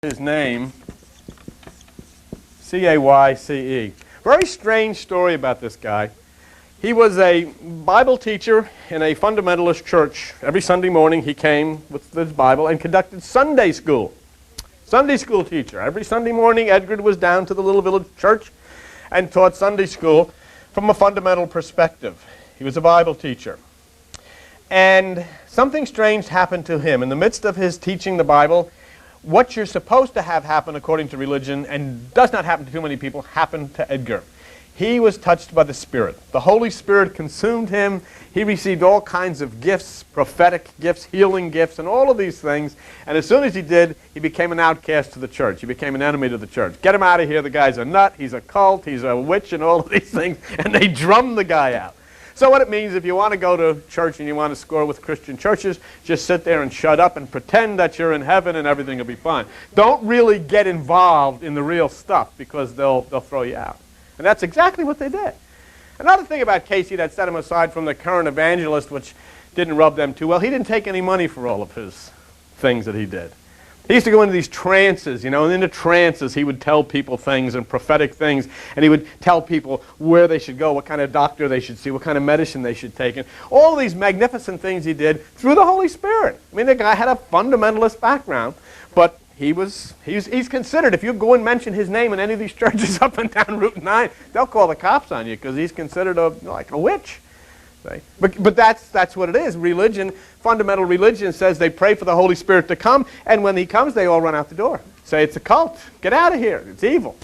His name, C-A-Y-C-E. Very strange story about this guy. He was a Bible teacher in a fundamentalist church. Every Sunday morning he came with his Bible and conducted Sunday school. Sunday school teacher. Every Sunday morning Edgar was down to the little village church and taught Sunday school from a fundamental perspective. He was a Bible teacher. And something strange happened to him. In the midst of his teaching the Bible, what you're supposed to have happen according to religion, and does not happen to too many people, happened to Edgar. He was touched by the Spirit. The Holy Spirit consumed him. He received all kinds of gifts, prophetic gifts, healing gifts, and all of these things. And as soon as he did, he became an outcast to the church. He became an enemy to the church. Get him out of here. The guy's a nut. He's a cult. He's a witch and all of these things. And they drummed the guy out. So what it means, if you want to go to church and you want to score with Christian churches, just sit there and shut up and pretend that you're in heaven and everything will be fine. Don't really get involved in the real stuff because they'll throw you out. And that's exactly what they did. Another thing about Casey that set him aside from the current evangelist, which didn't rub them too well, he didn't take any money for all of his things that he did. He used to go into these trances, and in the trances he would tell people things and prophetic things, and he would tell people where they should go, what kind of doctor they should see, what kind of medicine they should take, and all these magnificent things he did through the Holy Spirit. I mean, the guy had a fundamentalist background, but he's considered, if you go and mention his name in any of these churches up and down Route 9, they'll call the cops on you because he's considered like a witch. But that's what it is. Religion, fundamental religion says they pray for the Holy Spirit to come, and when he comes, they all run out the door. Say it's a cult. Get out of here. It's evil.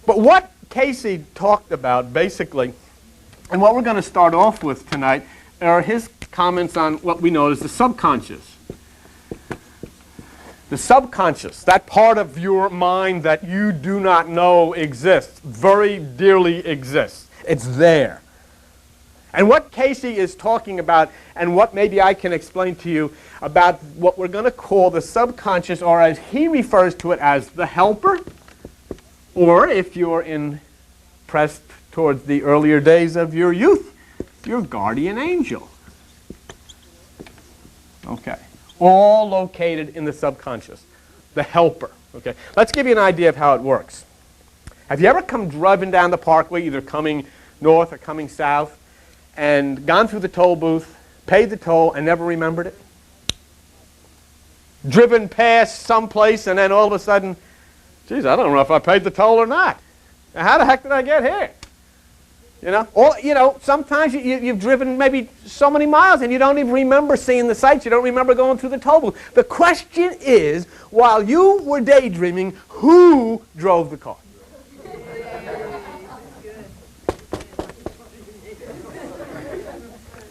But what Casey talked about, basically, and what we're going to start off with tonight, are his comments on what we know as the subconscious. The subconscious, that part of your mind that you do not know exists, very dearly exists. It's there. And what Casey is talking about, and what maybe I can explain to you about what we're going to call the subconscious, or as he refers to it as the helper, or if you're impressed towards the earlier days of your youth, your guardian angel. Okay. All located in the subconscious. The helper. Okay. Let's give you an idea of how it works. Have you ever come driving down the parkway, either coming north or coming south, and gone through the toll booth, paid the toll, and never remembered it? Driven past someplace, and then all of a sudden, geez, I don't know if I paid the toll or not. Now, how the heck did I get here? Sometimes you've driven maybe so many miles, and you don't even remember seeing the sights. You don't remember going through the toll booth. The question is, while you were daydreaming, who drove the car?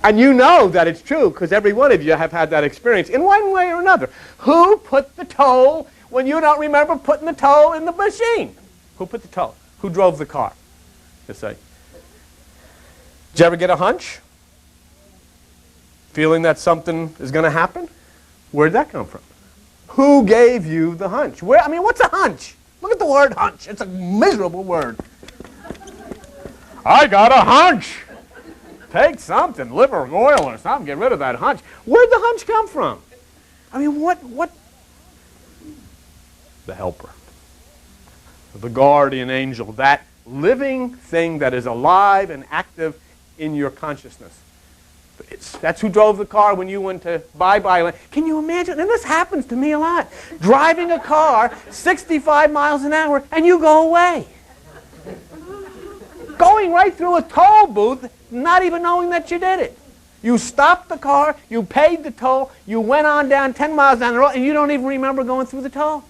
And you know that it's true because every one of you have had that experience in one way or another. Who put the toll when you don't remember putting the toll in the machine? Who put the toll? Who drove the car? You say. Did you ever get a hunch? Feeling that something is going to happen? Where did that come from? Who gave you the hunch? What's a hunch? Look at the word hunch. It's a miserable word. I got a hunch. Take something, liver oil or something, get rid of that hunch. Where'd the hunch come from? What? The helper. The guardian angel, that living thing that is alive and active in your consciousness. That's who drove the car when you went to bye-bye. Can you imagine? And this happens to me a lot. Driving a car 65 miles an hour and you go away. Going right through a toll booth, not even knowing that you did it. You stopped the car, you paid the toll, you went on down 10 miles down the road, and you don't even remember going through the toll.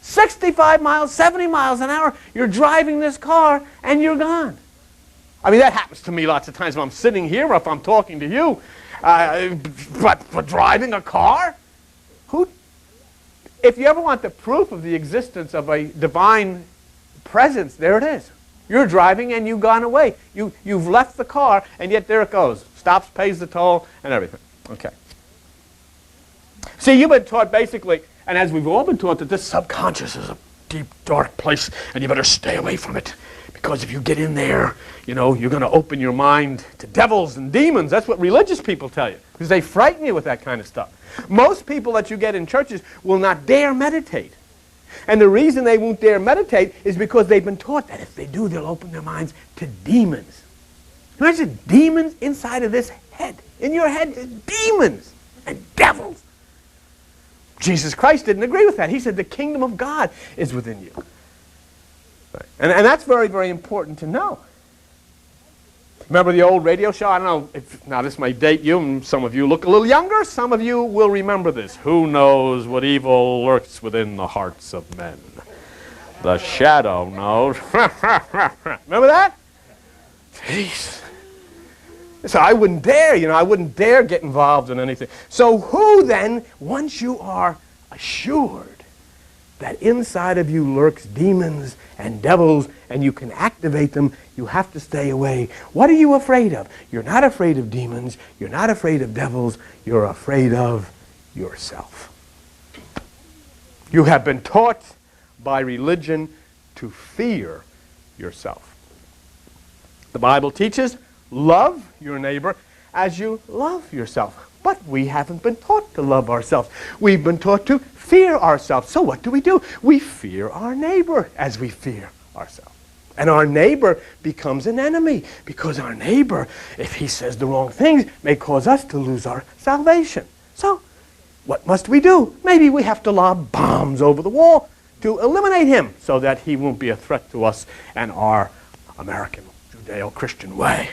65 miles, 70 miles an hour, you're driving this car, and you're gone. That happens to me lots of times when I'm sitting here or if I'm talking to you. But for driving a car? If you ever want the proof of the existence of a divine presence, there it is. You're driving and you've gone away. You've left the car, and yet there it goes. Stops, pays the toll, and everything. Okay. See, you've been taught basically, and as we've all been taught, that this subconscious is a deep, dark place, and you better stay away from it Because if you get in there, you know, you're going to open your mind to devils and demons. That's what religious people tell you, because they frighten you with that kind of stuff. Most people that you get in churches will not dare meditate. And the reason they won't dare meditate is because they've been taught that if they do, they'll open their minds to demons. Imagine demons inside of this head. In your head, there's demons and devils. Jesus Christ didn't agree with that. He said the kingdom of God is within you. Right. And that's very, very important to know. Remember the old radio show? I don't know if, now this might date you, and some of you look a little younger. Some of you will remember this. Who knows what evil lurks within the hearts of men? The shadow knows. Remember that? Jeez. So I wouldn't dare, I wouldn't dare get involved in anything. So who then, once you are assured that inside of you lurks demons and devils and you can activate them, you have to stay away. What are you afraid of? You're not afraid of demons. You're not afraid of devils. You're afraid of yourself. You have been taught by religion to fear yourself. The Bible teaches, love your neighbor as you love yourself. But we haven't been taught to love ourselves. We've been taught to fear ourselves. So what do? We fear our neighbor as we fear ourselves. And our neighbor becomes an enemy, because our neighbor, if he says the wrong things, may cause us to lose our salvation. So what must we do? Maybe we have to lob bombs over the wall to eliminate him so that he won't be a threat to us and our American Judeo-Christian way.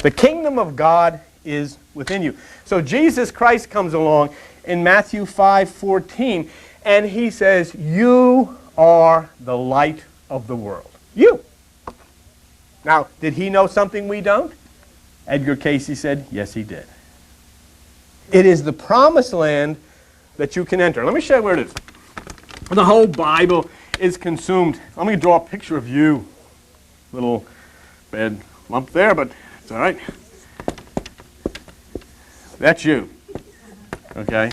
The kingdom of God is within you. So Jesus Christ comes along in Matthew 5:14, and he says, you are the light of the world. You. Now, did he know something we don't? Edgar Casey said, yes, he did. It is the promised land that you can enter. Let me show you where it is. The whole Bible is consumed. Let me draw a picture of you. Little bad lump there, but it's all right. That's you. Okay?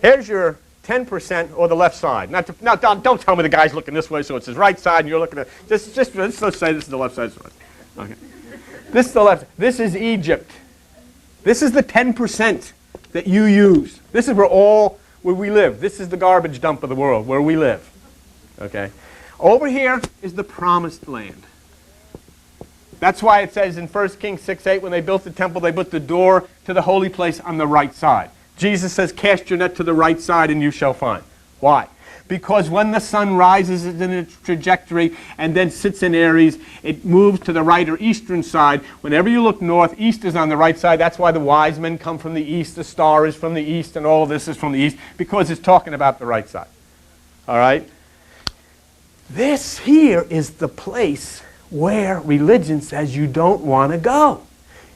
Here's your 10% or the left side. Now, don't tell me the guy's looking this way, so it's his right side, and you're looking at... let's say this is the left side. Okay. This is the left. This is Egypt. This is the 10% that you use. This is where we live. This is the garbage dump of the world, where we live. Okay? Over here is the promised land. That's why it says in 1 Kings 6:8, when they built the temple, they put the door to the holy place on the right side. Jesus says, cast your net to the right side and you shall find. Why? Because when the sun rises in its trajectory and then sits in Aries, it moves to the right or eastern side. Whenever you look north, east is on the right side. That's why the wise men come from the east, the star is from the east, and all this is from the east, because it's talking about the right side. All right? This here is the place where religion says you don't want to go.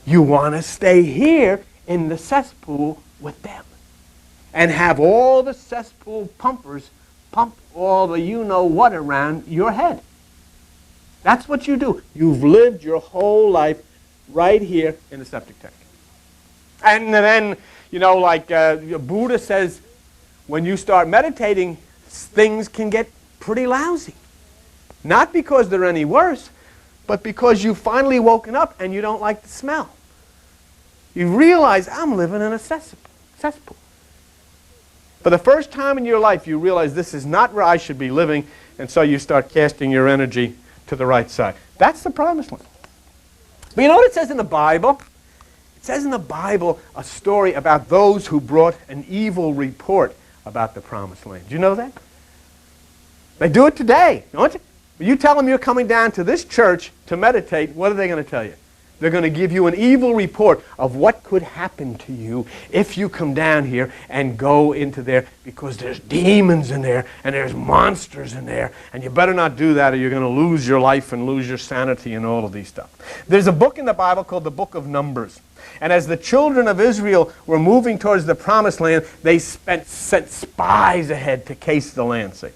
You want to stay here in the cesspool with them and have all the cesspool pumpers pump all the you-know-what around your head. That's what you do. You've lived your whole life right here in the septic tank. And then, like Buddha says, when you start meditating, things can get pretty lousy. Not because they're any worse, but because you've finally woken up and you don't like the smell. You realize, I'm living in a cesspool. For the first time in your life, you realize this is not where I should be living, and so you start casting your energy to the right side. That's the promised land. But you know what it says in the Bible? It says in the Bible a story about those who brought an evil report about the promised land. Do you know that? They do it today, don't you? You tell them you're coming down to this church to meditate, what are they going to tell you? They're going to give you an evil report of what could happen to you if you come down here and go into there, because there's demons in there and there's monsters in there, and you better not do that or you're going to lose your life and lose your sanity and all of these stuff. There's a book in the Bible called the Book of Numbers. And as the children of Israel were moving towards the promised land, they sent spies ahead to case the land. See?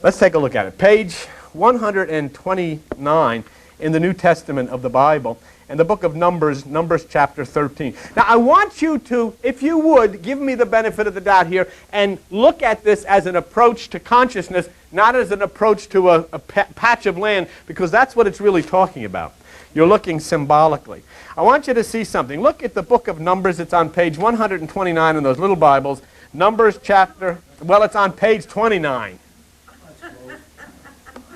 Let's take a look at it. Page 129 in the New Testament of the Bible, and the book of Numbers, Numbers chapter 13. Now, I want you to, if you would, give me the benefit of the doubt here and look at this as an approach to consciousness, not as an approach to a patch of land, because that's what it's really talking about. You're looking symbolically. I want you to see something. Look at the book of Numbers. It's on page 129 in those little Bibles. Numbers chapter, well, it's on page 29.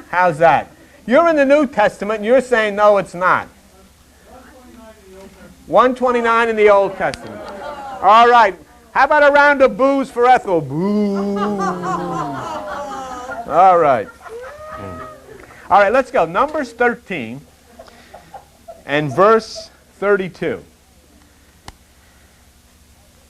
How's that? You're in the New Testament, and you're saying, no, it's not. 129 in the Old Testament. All right. How about a round of boos for Ethel? Boo. All right. All right, let's go. Numbers 13 and verse 32.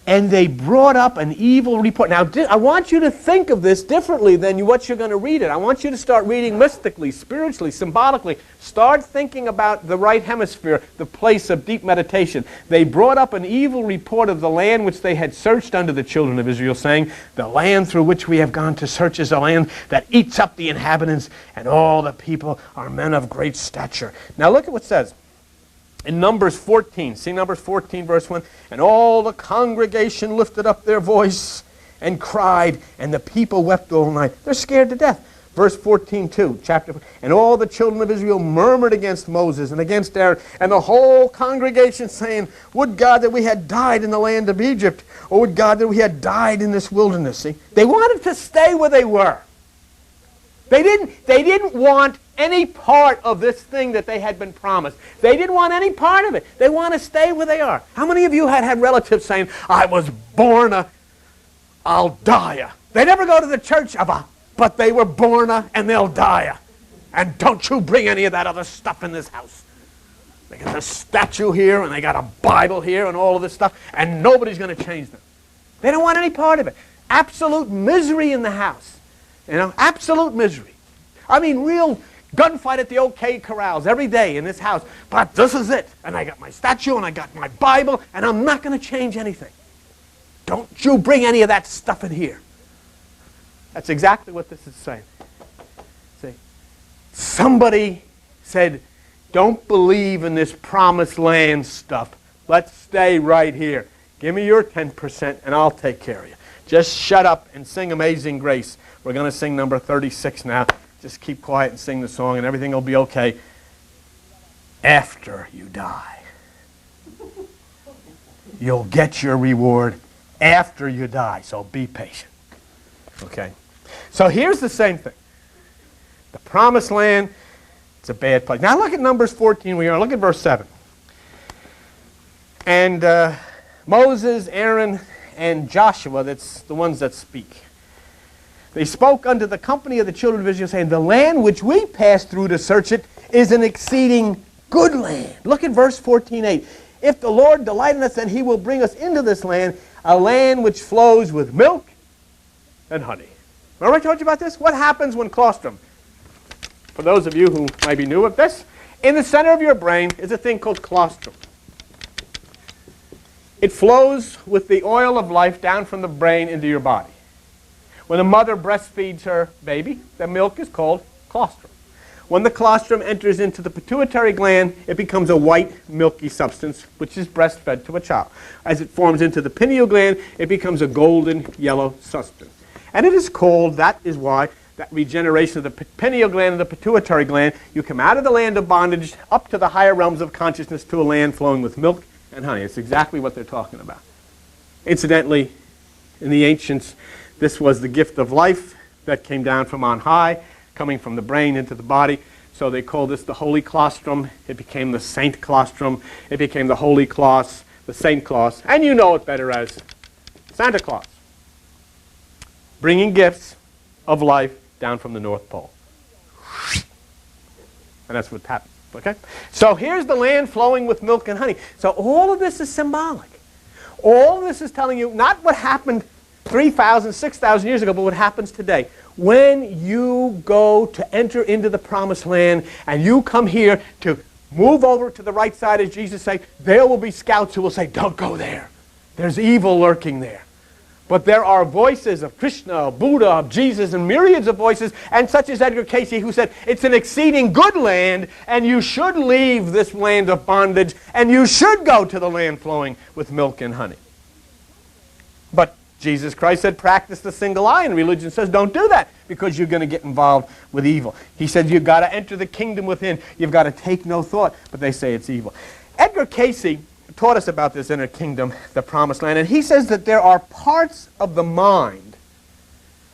And they brought up an evil report. Now, I want you to think of this differently than what you're going to read it. I want you to start reading mystically, spiritually, symbolically. Start thinking about the right hemisphere, the place of deep meditation. They brought up an evil report of the land which they had searched unto the children of Israel, saying, the land through which we have gone to search is a land that eats up the inhabitants, and all the people are men of great stature. Now, look at what it says. In Numbers 14, see Numbers 14, verse 1, and all the congregation lifted up their voice and cried, and the people wept all night. They're scared to death. Verse 14, too, chapter, and all the children of Israel murmured against Moses and against Aaron, and the whole congregation saying, would God that we had died in the land of Egypt, or would God that we had died in this wilderness. See, they wanted to stay where they were. They didn't want any part of this thing that they had been promised. They didn't want any part of it. They want to stay where they are. How many of you had relatives saying, I was born I'll die? They never go to the church but they were born and they'll die. And don't you bring any of that other stuff in this house. They got a statue here and they got a Bible here and all of this stuff, and nobody's going to change them. They don't want any part of it. Absolute misery in the house. You know, absolute misery. I mean, real gunfight at the OK Corrals every day in this house. But this is it. And I got my statue and I got my Bible, and I'm not going to change anything. Don't you bring any of that stuff in here. That's exactly what this is saying. See, somebody said, don't believe in this promised land stuff. Let's stay right here. Give me your 10% and I'll take care of you. Just shut up and sing Amazing Grace. We're going to sing number 36 now. Just keep quiet and sing the song and everything will be okay. After you die. You'll get your reward after you die. So be patient. Okay. So here's the same thing. The promised land, it's a bad place. Now look at Numbers 14. Look at verse 7. And Moses, Aaron, and Joshua, that's the ones that speak. They spoke unto the company of the children of Israel, saying, the land which we passed through to search it is an exceeding good land. Look at verse 14:8. If the Lord delight in us, then he will bring us into this land, a land which flows with milk and honey. Remember I told you about this? What happens when colostrum? For those of you who might be new at this, in the center of your brain is a thing called colostrum. It flows with the oil of life down from the brain into your body. When a mother breastfeeds her baby, the milk is called colostrum. When the colostrum enters into the pituitary gland, it becomes a white, milky substance, which is breastfed to a child. As it forms into the pineal gland, it becomes a golden yellow substance. And it is called, that is why, that regeneration of the pineal gland and the pituitary gland, you come out of the land of bondage up to the higher realms of consciousness to a land flowing with milk and honey. It's exactly what they're talking about. Incidentally, in the ancients, this was the gift of life that came down from on high, coming from the brain into the body. So they called this the holy colostrum. It became the saint colostrum. It became the holy Claus, the Saint Claus, and you know it better as Santa Claus, bringing gifts of life down from the North Pole. And that's what happened. Okay? So here's the land flowing with milk and honey. So all of this is symbolic. All of this is telling you not what happened 3,000, 6,000 years ago, but what happens today. When you go to enter into the promised land and you come here to move over to the right side, as Jesus said, there will be scouts who will say, don't go there. There's evil lurking there. But there are voices of Krishna, of Buddha, of Jesus, and myriads of voices, and such as Edgar Cayce, who said, it's an exceeding good land, and you should leave this land of bondage, and you should go to the land flowing with milk and honey. But Jesus Christ said, practice the single eye, and religion says, don't do that, because you're going to get involved with evil. He said, you've got to enter the kingdom within. You've got to take no thought, but they say it's evil. Edgar Cayce taught us about this inner kingdom, the promised land, and he says that there are parts of the mind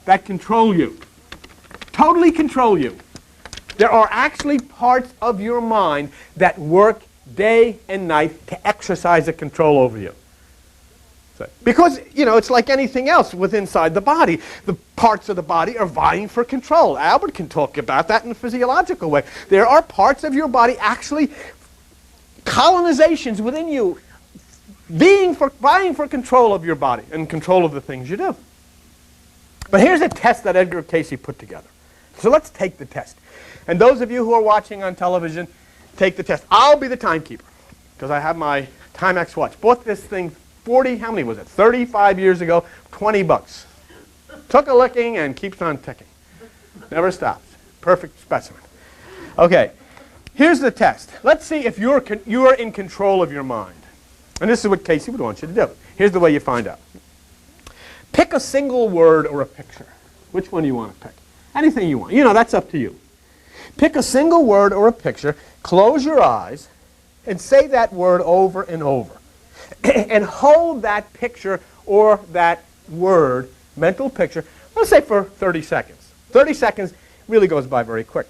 that control you, totally control you. There are actually parts of your mind that work day and night to exercise a control over you. Because, it's like anything else inside the body. The parts of the body are vying for control. Albert can talk about that in a physiological way. There are parts of your body actually colonizations within you vying for control of your body and control of the things you do. But here's a test that Edgar Cayce put together. So let's take the test. And those of you who are watching on television, take the test. I'll be the timekeeper because I have my Timex watch. Bought this thing 35 years ago, $20. Took a licking and keeps on ticking. Never stops. Perfect specimen. Okay, here's the test. Let's see if you are in control of your mind. And this is what Cayce would want you to do. Here's the way you find out. Pick a single word or a picture. Which one do you want to pick? Anything you want. That's up to you. Pick a single word or a picture, close your eyes, and say that word over and over. And hold that picture or that word, mental picture, let's say for 30 seconds. 30 seconds really goes by very quick.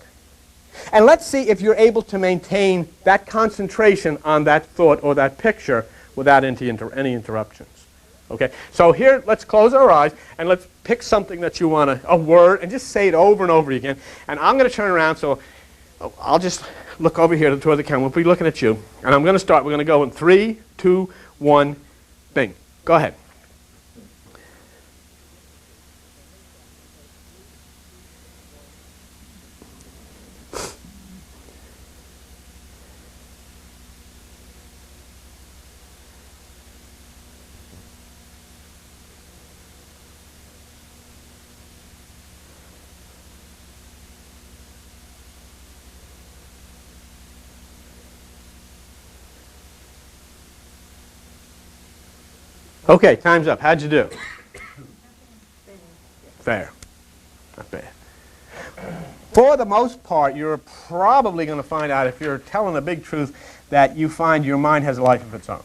And let's see if you're able to maintain that concentration on that thought or that picture without any interruptions. Okay, so here, let's close our eyes and let's pick something that you want a word, and just say it over and over again. And I'm going to turn around, so I'll just look over here toward the camera. We'll be looking at you. And I'm going to start. We're going to go in 3, 2, 1, bing. Go ahead. Okay, time's up. How'd you do? Fair. Not bad. For the most part, you're probably going to find out, if you're telling a big truth, that you find your mind has a life of its own.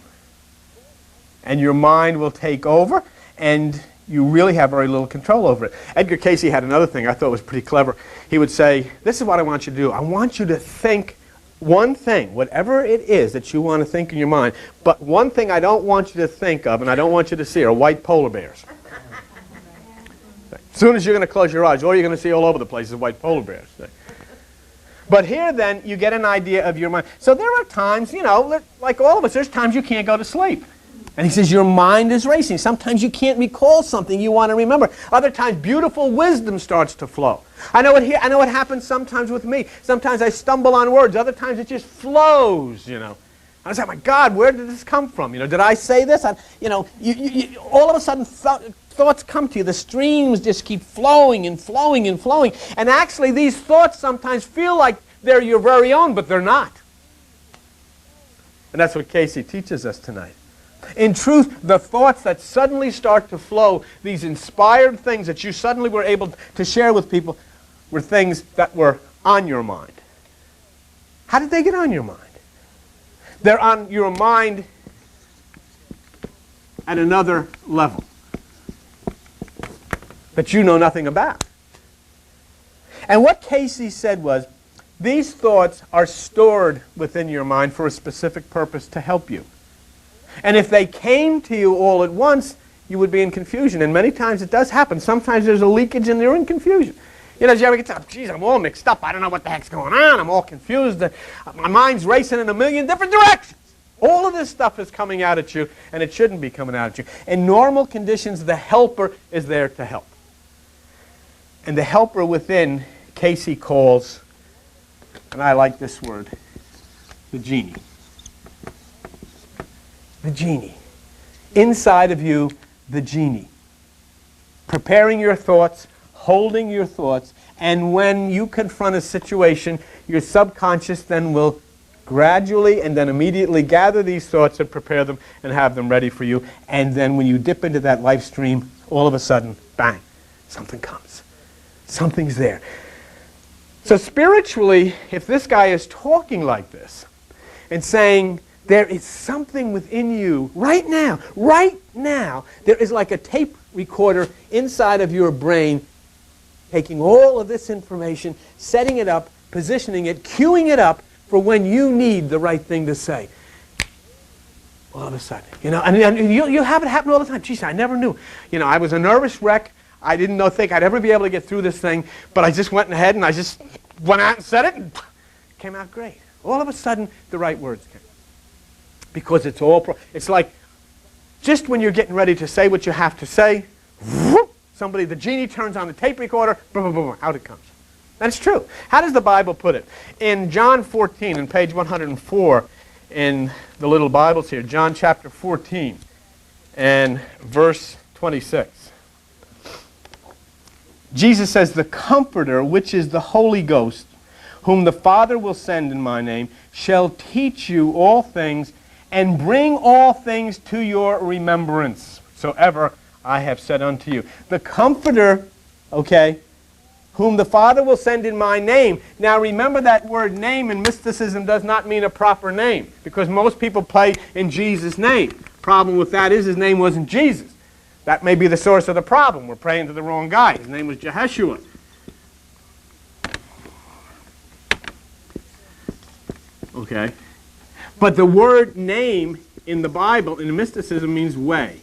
And your mind will take over, and you really have very little control over it. Edgar Cayce had another thing I thought was pretty clever. He would say, this is what I want you to do. I want you to think one thing, whatever it is that you want to think in your mind, but one thing I don't want you to think of and I don't want you to see are white polar bears. As soon as you're going to close your eyes, all you're going to see all over the place is white polar bears. But here then, you get an idea of your mind. So there are times, like all of us, there's times you can't go to sleep. And he says your mind is racing. Sometimes you can't recall something you want to remember. Other times, beautiful wisdom starts to flow. I know what happens sometimes with me. Sometimes I stumble on words. Other times it just flows, I was like, my God, where did this come from? Did I say this? All of a sudden, thoughts come to you. The streams just keep flowing and flowing and flowing. And actually, these thoughts sometimes feel like they're your very own, but they're not. And that's what Cayce teaches us tonight. In truth, the thoughts that suddenly start to flow, these inspired things that you suddenly were able to share with people, were things that were on your mind. How did they get on your mind? They're on your mind at another level that you know nothing about. And what Cayce said was, these thoughts are stored within your mind for a specific purpose to help you. And if they came to you all at once, you would be in confusion. And many times it does happen. Sometimes there's a leakage and you're in confusion. You ever get to, geez, I'm all mixed up. I don't know what the heck's going on. I'm all confused. My mind's racing in a million different directions. All of this stuff is coming out at you, and it shouldn't be coming out at you. In normal conditions, the helper is there to help. And the helper within, Cayce calls, and I like this word, the genie. The genie. Inside of you, the genie. preparing your thoughts, holding your thoughts, and when you confront a situation, your subconscious then will gradually and then immediately gather these thoughts and prepare them and have them ready for you. And then when you dip into that life stream, all of a sudden, bang, something comes. Something's there. So spiritually, if this guy is talking like this and saying, there is something within you right now, there is like a tape recorder inside of your brain taking all of this information, setting it up, positioning it, queuing it up for when you need the right thing to say. All of a sudden, and you have it happen all the time. Geez, I never knew. I was a nervous wreck. I didn't think I'd ever be able to get through this thing, but I just went ahead and I just went out and said it, and it came out great. All of a sudden, the right words came. Because it's like just when you're getting ready to say what you have to say, whoop, the genie turns on the tape recorder, boom, boom, boom, out it comes. That's true. How does the Bible put it? In John 14, on page 104 in the little Bibles here, John chapter 14 and verse 26. Jesus says, the Comforter, which is the Holy Ghost, whom the Father will send in my name, shall teach you all things and bring all things to your remembrance, soever I have said unto you. The Comforter, whom the Father will send in my name. Now remember that word name in mysticism does not mean a proper name, because most people play in Jesus' name. Problem with that is his name wasn't Jesus. That may be the source of the problem. We're praying to the wrong guy. His name was Jehoshua. Okay. But the word name in the Bible, in mysticism, means way.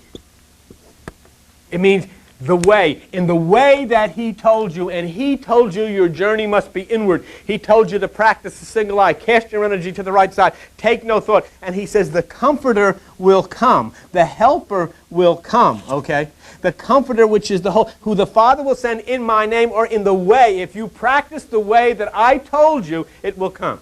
It means the way. In the way that he told you, and he told you your journey must be inward. He told you to practice the single eye. Cast your energy to the right side. Take no thought. And he says the Comforter will come. The Helper will come. Okay? The Comforter, which is who the Father will send in my name, or in the way. If you practice the way that I told you, it will come.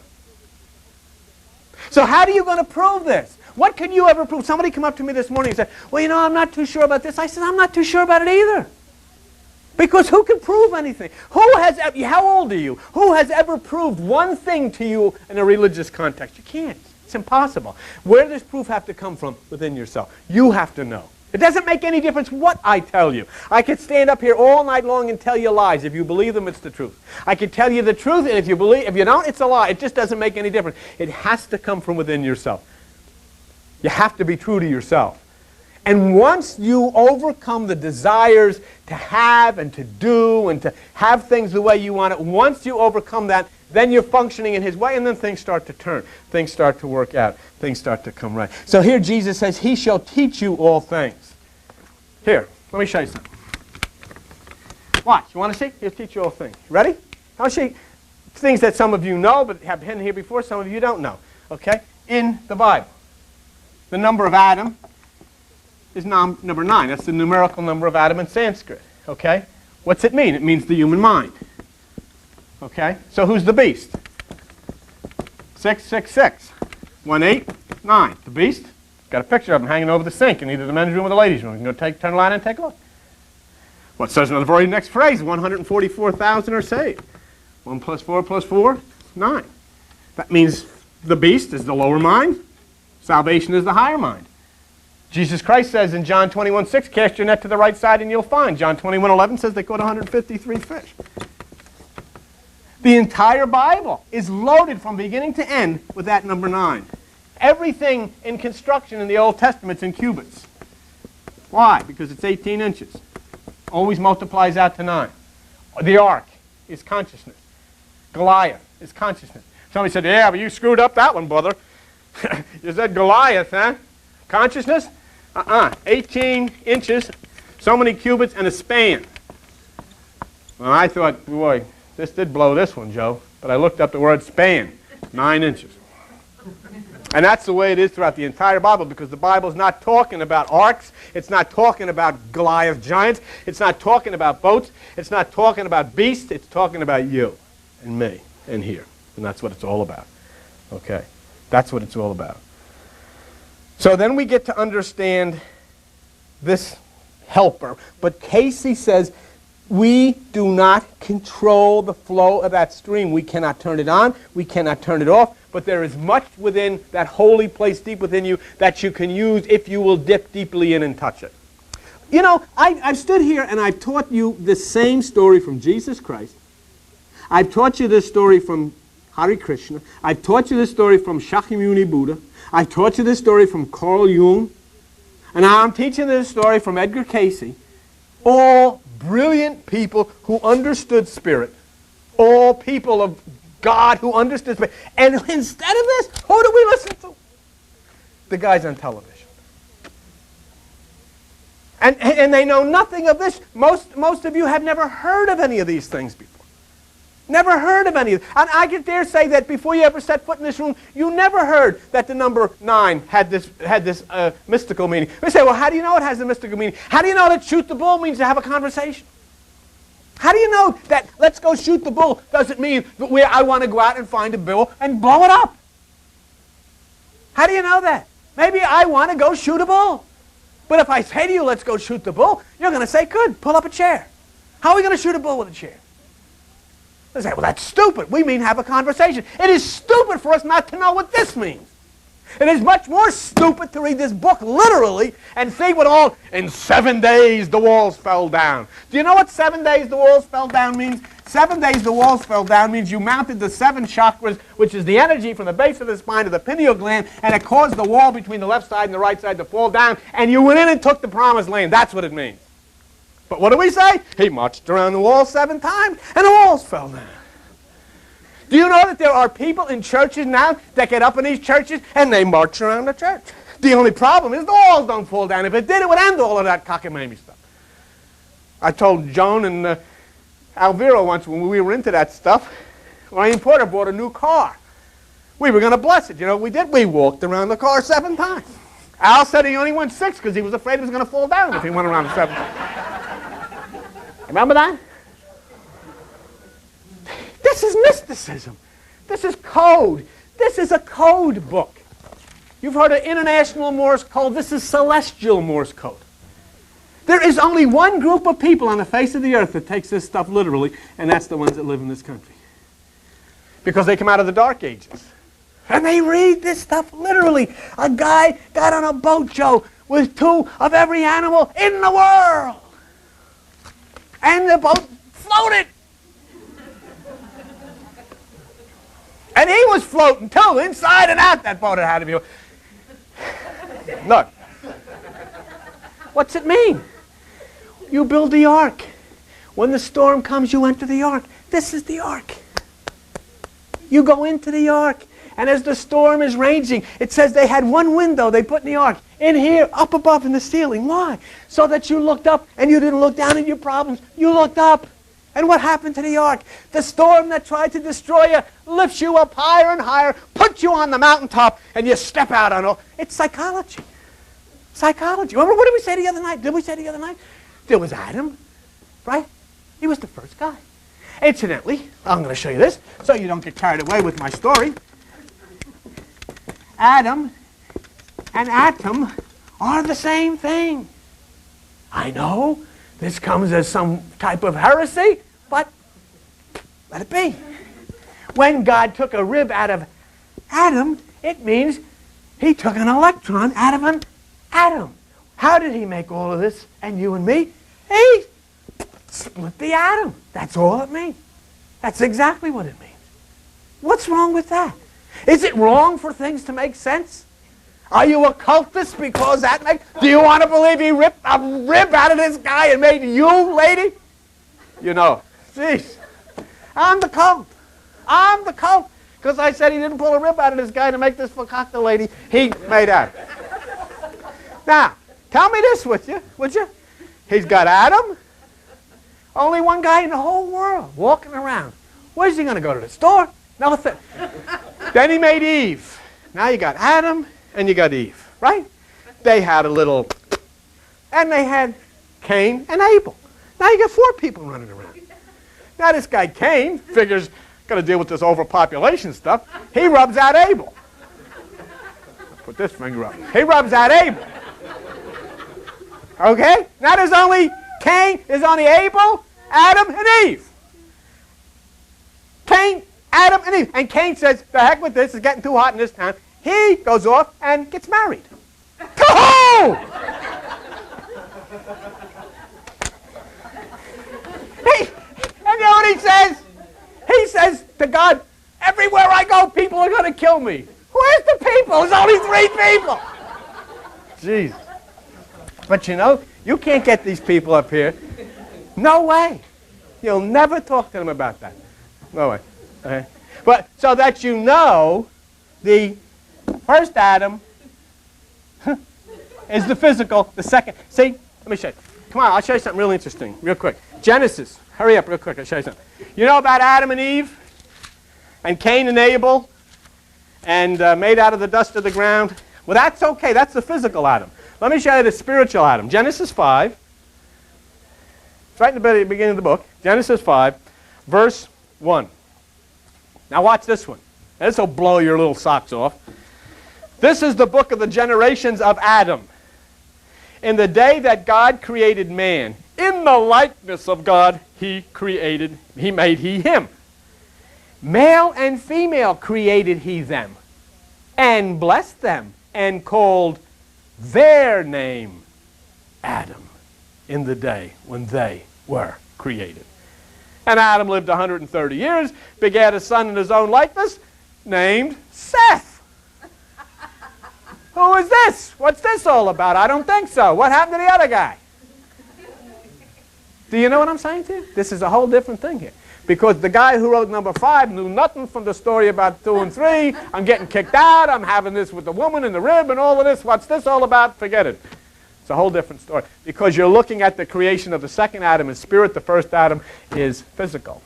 So how are you going to prove this? What can you ever prove? Somebody come up to me this morning and said, well, I'm not too sure about this. I said, I'm not too sure about it either. Because who can prove anything? How old are you? Who has ever proved one thing to you in a religious context? You can't. It's impossible. Where does proof have to come from? Within yourself. You have to know. It doesn't make any difference what I tell you. I could stand up here all night long and tell you lies. If you believe them, it's the truth. I could tell you the truth, and if you don't, it's a lie. It just doesn't make any difference. It has to come from within yourself. You have to be true to yourself. And once you overcome the desires to have and to do and to have things the way you want it, once you overcome that, then you're functioning in his way, and then things start to turn. Things start to work out. Things start to come right. So here Jesus says, he shall teach you all things. Here, let me show you something. Watch. You want to see? He'll teach you all things. Ready? I'll show you things that some of you know, but have been here before. Some of you don't know. Okay? In the Bible, the number of Adam is number 9. That's the numerical number of Adam in Sanskrit. Okay? What's it mean? It means the human mind. Okay? So who's the beast? 666. 189. The beast? Got a picture of him hanging over the sink in either the men's room or the ladies' room. You can go turn the light on and take a look. What says in the very next phrase? 144,000 are saved. 1 plus 4 plus 4, 9. That means the beast is the lower mind. Salvation is the higher mind. Jesus Christ says in John 21:6, cast your net to the right side and you'll find. John 21:11 says they caught 153 fish. The entire Bible is loaded from beginning to end with that number 9. Everything in construction in the Old Testament is in cubits. Why? Because it's 18 inches. Always multiplies out to 9. The ark is consciousness. Goliath is consciousness. Somebody said, yeah, but you screwed up that one, brother. You said Goliath, huh? Consciousness? 18 inches, so many cubits, and a span. Well, I thought, boy, this did blow this one, Joe. But I looked up the word span, 9 inches. And that's the way it is throughout the entire Bible, because the Bible's not talking about arks. It's not talking about Goliath giants. It's not talking about boats. It's not talking about beasts. It's talking about you and me and here. And that's what it's all about. Okay? That's what it's all about. So then we get to understand this helper. But Casey says we do not control the flow of that stream. We cannot turn it on. We cannot turn it off. But there is much within that holy place deep within you that you can use if you will dip deeply in and touch it. You know, I've stood here and I've taught you the same story from Jesus Christ. I've taught you this story from Hare Krishna. I've taught you this story from Shakyamuni Buddha. I've taught you this story from Carl Jung. And now I'm teaching this story from Edgar Casey. All brilliant people who understood spirit. All people of God who understood spirit. And instead of this, who do we listen to? The guys on television. And they know nothing of this. Most of you have never heard of any of these things before. Never heard of any of them. And I can dare say that before you ever set foot in this room, you never heard that the number 9 had this mystical meaning. We say, well, how do you know it has a mystical meaning? How do you know that shoot the bull means to have a conversation? How do you know that let's go shoot the bull doesn't mean that I want to go out and find a bull and blow it up? How do you know that? Maybe I want to go shoot a bull. But if I say to you, let's go shoot the bull, you're going to say, good, pull up a chair. How are we going to shoot a bull with a chair? They say, well, that's stupid. We mean have a conversation. It is stupid for us not to know what this means. It is much more stupid to read this book literally and think what all, in 7 days the walls fell down. Do you know what 7 days the walls fell down means? 7 days the walls fell down means you mounted the 7 chakras, which is the energy from the base of the spine to the pineal gland, and it caused the wall between the left side and the right side to fall down, and you went in and took the promised land. That's what it means. But what do we say? He marched around the wall 7 times, and the walls fell down. Do you know that there are people in churches now that get up in these churches and they march around the church? The only problem is the walls don't fall down. If it did, it would end all of that cockamamie stuff. I told Joan and Alvira once when we were into that stuff, Lorraine Porter bought a new car. We were going to bless it. You know what we did? We walked around the car 7 times. Al said he only went 6 because he was afraid it was going to fall down if he went around 7 times. Remember that? This is mysticism. This is code. This is a code book. You've heard of International Morse code. This is Celestial Morse code. There is only one group of people on the face of the earth that takes this stuff literally, and that's the ones that live in this country. Because they come out of the Dark Ages. And they read this stuff literally. A guy got on a boat, Joe, with 2 of every animal in the world. And the boat floated. And he was floating too, inside and out. That boat had to be. Look. What's it mean? You build the ark. When the storm comes, you enter the ark. This is the ark. You go into the ark. And as the storm is raging, it says they had one window they put in the ark. In here, up above in the ceiling. Why? So that you looked up and you didn't look down at your problems. You looked up. And what happened to the ark? The storm that tried to destroy you lifts you up higher and higher, puts you on the mountaintop, and you step out on it. It's psychology. Psychology. Remember, what did we say the other night? Did we say the other night? There was Adam, right? He was the first guy. Incidentally, I'm going to show you this so you don't get carried away with my story. Adam and atom are the same thing. I know. This comes as some type of heresy, but let it be. When God took a rib out of Adam, it means he took an electron out of an atom. How did he make all of this and you and me? He split the atom. That's all it means. That's exactly what it means. What's wrong with that? Is it wrong for things to make sense? Are you a cultist because that makes... Do you want to believe he ripped a rib out of this guy and made you, lady? You know, jeez. I'm the cult. I'm the cult. Because I said he didn't pull a rib out of this guy to make this fakakta lady he made out. Now, tell me this, would you? He's got Adam. Only one guy in the whole world walking around. Where's he going to go, to the store? Nothing. Then he made Eve. Now you got Adam and you got Eve, right? They had a little, and they had Cain and Abel. Now you got 4 people running around. Now this guy Cain figures, got to deal with this overpopulation stuff. He rubs out Abel. Put this finger up. He rubs out Abel. Okay? Now there's only Cain, there's only Abel, Adam, and Eve. Cain, Adam, and Eve. And Cain says, the heck with this, it's getting too hot in this town. He goes off and gets married. Go! And you know what he says? He says to God, everywhere I go, people are going to kill me. Where's the people? There's only 3 people. Jeez. But you know, you can't get these people up here. No way. You'll never talk to them about that. No way. Okay. But so that you know, the first Adam is the physical, the second. See, let me show you. Come on, I'll show you something really interesting, real quick. Genesis. Hurry up real quick, I'll show you something. You know about Adam and Eve? And Cain and Abel? And made out of the dust of the ground? Well, that's okay. That's the physical Adam. Let me show you the spiritual Adam. Genesis 5. It's right in the beginning of the book. Genesis 5, verse 1. Now watch this one. This will blow your little socks off. This is the book of the generations of Adam. In the day that God created man, in the likeness of God, he made him. Male and female created he them, and blessed them, and called their name Adam, in the day when they were created. And Adam lived 130 years, begat a son in his own likeness, named Seth. Who is this? What's this all about? I don't think so. What happened to the other guy? Do you know what I'm saying to you? This is a whole different thing here. Because the guy who wrote number 5 knew nothing from the story about 2 and 3. I'm getting kicked out. I'm having this with the woman in the rib and all of this. What's this all about? Forget it. It's a whole different story. Because you're looking at the creation of the second Adam as spirit. The first Adam is physical.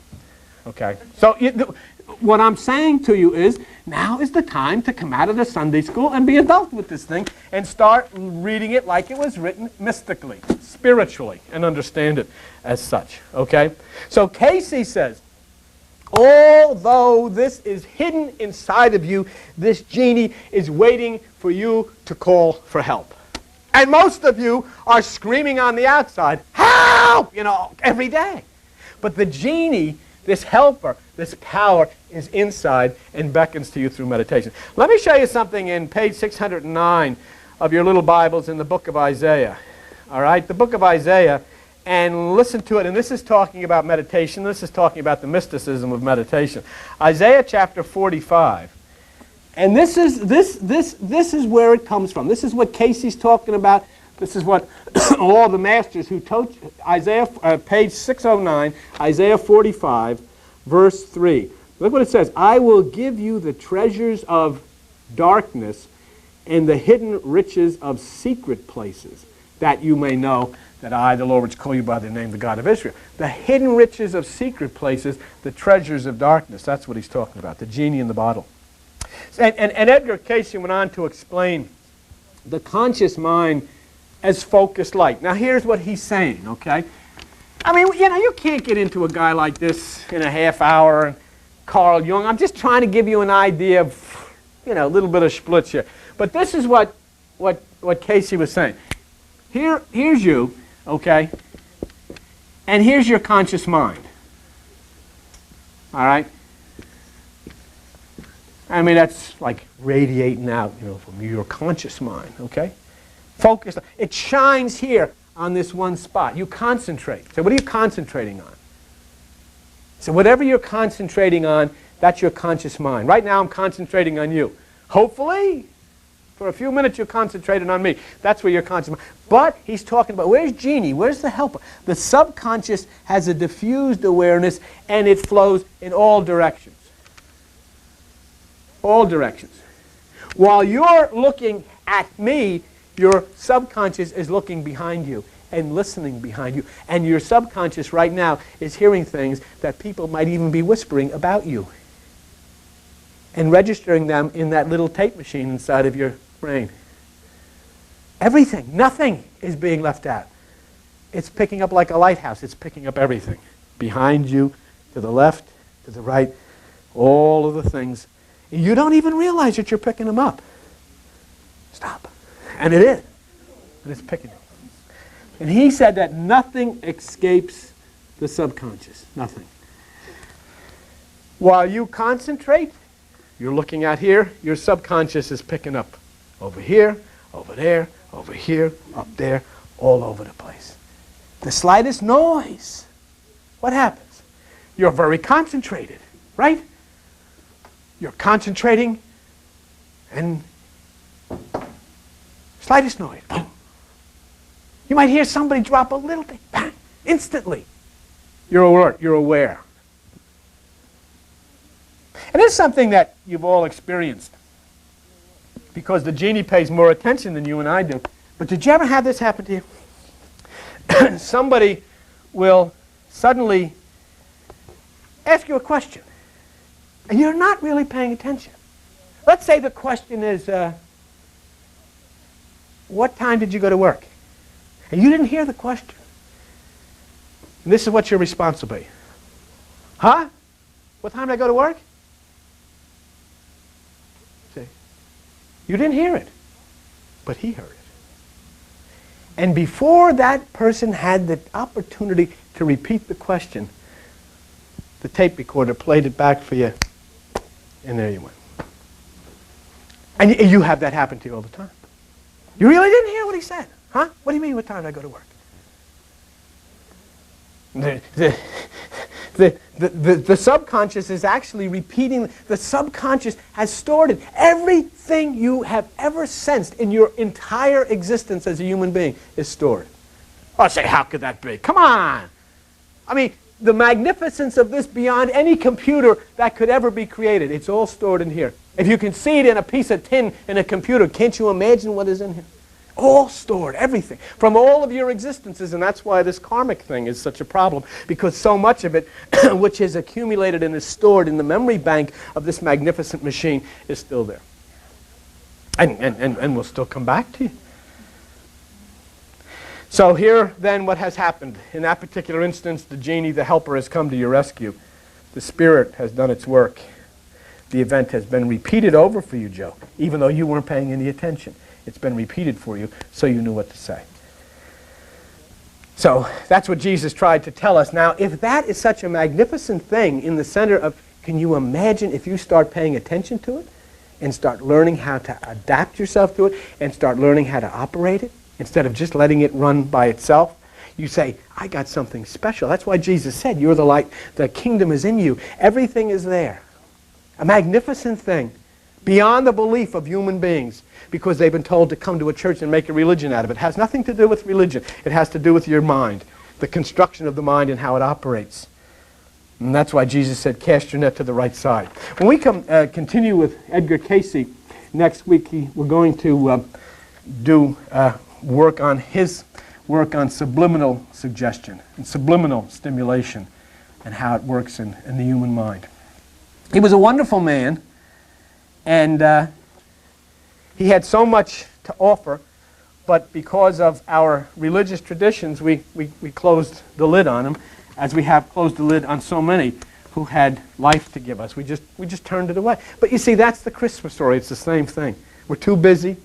Okay? So what I'm saying to you is, now is the time to come out of the Sunday school and be adult with this thing and start reading it like it was written mystically, spiritually, and understand it as such. Okay? So Casey says, although this is hidden inside of you, this genie is waiting for you to call for help. And most of you are screaming on the outside, help, every day. But the genie, this helper, this power is inside and beckons to you through meditation. Let me show you something in page 609 of your little Bibles in the book of Isaiah. All right, the book of Isaiah, and listen to it. And this is talking about meditation. This is talking about the mysticism of meditation. Isaiah chapter 45. And this is where it comes from. This is what Casey's talking about. This is what all the masters who taught Isaiah, page 609, Isaiah 45, verse 3. Look what it says. I will give you the treasures of darkness and the hidden riches of secret places, that you may know that I, the Lord, which call you by the name, the God of Israel. The hidden riches of secret places, the treasures of darkness. That's what he's talking about, the genie in the bottle. And Edgar Casey went on to explain the conscious mind as focused light. Now here's what he's saying, okay? I mean, you can't get into a guy like this in a half hour. Carl Jung, I'm just trying to give you an idea of, a little bit of splits here. But this is what Casey was saying. Here's you, okay? And here's your conscious mind. All right? I mean, that's like radiating out, from your conscious mind, okay? Focus. It shines here on this one spot. You concentrate. So what are you concentrating on? So whatever you're concentrating on, that's your conscious mind. Right now I'm concentrating on you. Hopefully, for a few minutes you're concentrating on me. That's where you're conscious mind. But he's talking about, where's Genie? Where's the helper? The subconscious has a diffused awareness, and it flows in all directions. All directions. While you're looking at me, your subconscious is looking behind you and listening behind you. And your subconscious right now is hearing things that people might even be whispering about you and registering them in that little tape machine inside of your brain. Everything, nothing is being left out. It's picking up like a lighthouse. It's picking up everything. Behind you, to the left, to the right, all of the things. You don't even realize that you're picking them up. Stop. And it is. And it's picking them. And he said that nothing escapes the subconscious. Nothing. While you concentrate, you're looking at here, your subconscious is picking up over here, over there, over here, up there, all over the place. The slightest noise, what happens? You're very concentrated, right? You're concentrating, and slightest noise, boom. You might hear somebody drop a little thing, bang, instantly. You're alert, you're aware. And it's something that you've all experienced, because the genie pays more attention than you and I do. But did you ever have this happen to you? Somebody will suddenly ask you a question, and you're not really paying attention. Let's say the question is, what time did you go to work? And you didn't hear the question. And this is what your response will be. Huh? What time did I go to work? See? You didn't hear it, but he heard it. And before that person had the opportunity to repeat the question, the tape recorder played it back for you, and there you went. And you have that happen to you all the time. You really didn't hear what he said. Huh? What do you mean, what time did I go to work? The subconscious is actually repeating. The subconscious has stored it. Everything you have ever sensed in your entire existence as a human being is stored. Oh, say, how could that be? Come on. I mean, the magnificence of this beyond any computer that could ever be created. It's all stored in here. If you can see it in a piece of tin in a computer, can't you imagine what is in here? All stored, everything, from all of your existences. And that's why this karmic thing is such a problem, because so much of it, which is accumulated and is stored in the memory bank of this magnificent machine, is still there. And will still come back to you. So here, then, what has happened? In that particular instance, the genie, the helper, has come to your rescue. The Spirit has done its work. The event has been repeated over for you, Joe, even though you weren't paying any attention. It's been repeated for you, so you knew what to say. So that's what Jesus tried to tell us. Now, if that is such a magnificent thing in the center of, can you imagine if you start paying attention to it and start learning how to adapt yourself to it and start learning how to operate it instead of just letting it run by itself? You say, I got something special. That's why Jesus said, you're the light. The kingdom is in you. Everything is there. A magnificent thing beyond the belief of human beings, because they've been told to come to a church and make a religion out of it. It has nothing to do with religion. It has to do with your mind, the construction of the mind and how it operates. And that's why Jesus said, cast your net to the right side. When we continue with Edgar Casey next week, we're going to do work on his work on subliminal suggestion and subliminal stimulation and how it works in the human mind. He was a wonderful man, and he had so much to offer, but because of our religious traditions, we closed the lid on him, as we have closed the lid on so many who had life to give us. We just turned it away. But you see, that's the Christmas story. It's the same thing. We're too busy.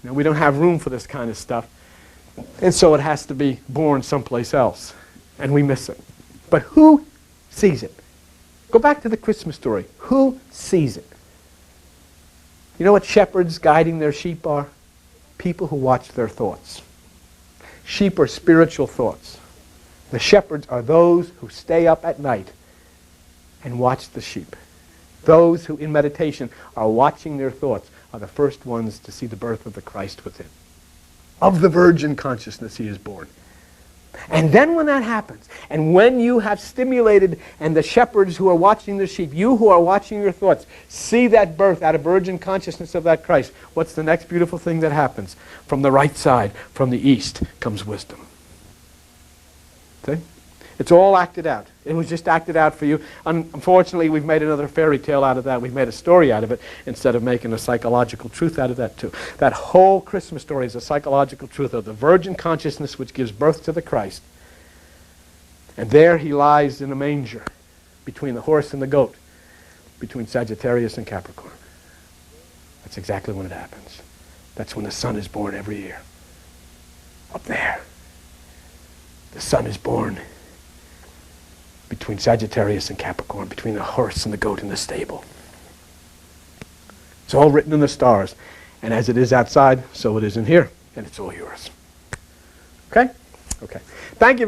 We don't have room for this kind of stuff. And so it has to be born someplace else, and we miss it. But who sees it? Go back to the Christmas story. Who sees it? You know what shepherds guiding their sheep are? People who watch their thoughts. Sheep are spiritual thoughts. The shepherds are those who stay up at night and watch the sheep. Those who in meditation are watching their thoughts are the first ones to see the birth of the Christ within. Of the virgin consciousness he is born. And then when that happens, and when you have stimulated, and the shepherds who are watching the sheep, you who are watching your thoughts, see that birth out of virgin consciousness of that Christ, what's the next beautiful thing that happens? From the right side, from the east, comes wisdom. See? It's all acted out. It was just acted out for you. Unfortunately, we've made another fairy tale out of that. We've made a story out of it instead of making a psychological truth out of that too. That whole Christmas story is a psychological truth of the virgin consciousness which gives birth to the Christ. And there he lies in a manger between the horse and the goat, between Sagittarius and Capricorn. That's exactly when it happens. That's when the sun is born every year. Up there. The son is born between Sagittarius and Capricorn, between the horse and the goat in the stable. It's all written in the stars. And as it is outside, so it is in here. And it's all yours. Okay? Okay. Thank you very much.